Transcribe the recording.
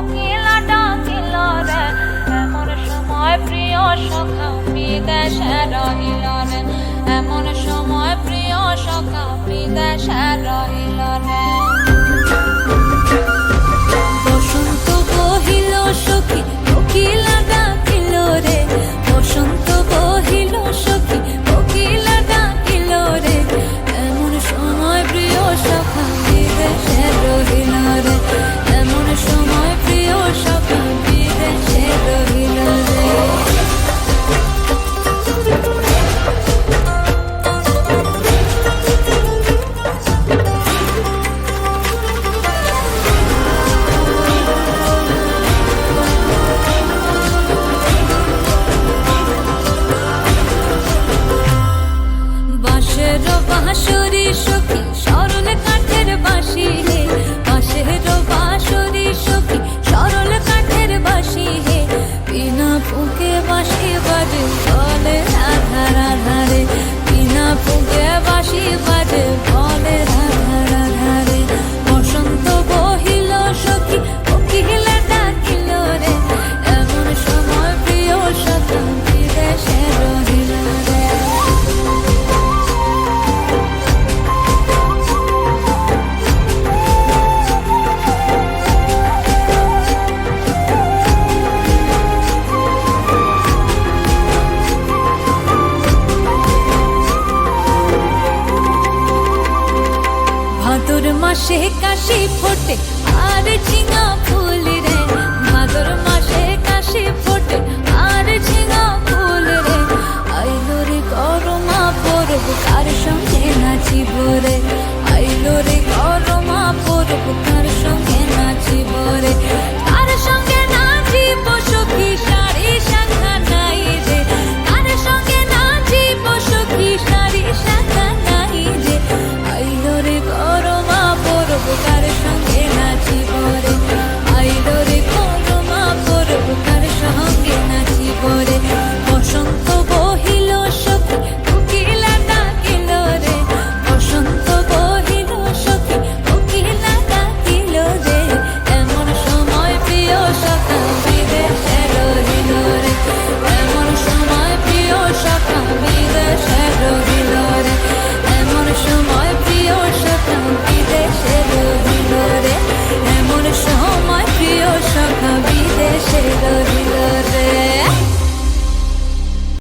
কোকিলা ডাকিল রে, এমন সময় প্রিয় সখা বিদেশে রহিল রে, এমন সময় প্রিয় সখা বিদেশে রহিল রে। বসন্ত বহিল সখী কোকিলা ডাকিল রে, বসন্ত বহিল সখী কোকিলা ডাকিল রে, এমন সময় প্রিয় সখা বিদেশে রহিল রে, এমন সময় প্রিয় সখা বিদেশে রহিল রে। বাঁশের বাঁশরি সখী সরল কাঠের বাঁশি হে, বাঁশের বাঁশরি সখী সরল কাঠের বাঁশি হে, বিনা ফুঁকে বাঁশি বাজে বলে রাধা রাধা রে, বিনা ফুঁকে বাঁশি বাজে বলে রাধা রাধা রে। বসন্ত বহিল সখী কোকিলা ডাকিল রে, এমন সময় প্রিয় সখা বিদেশে রহিল রে। ভাদর মাসে কাশি ফোটে আর ঝিঙে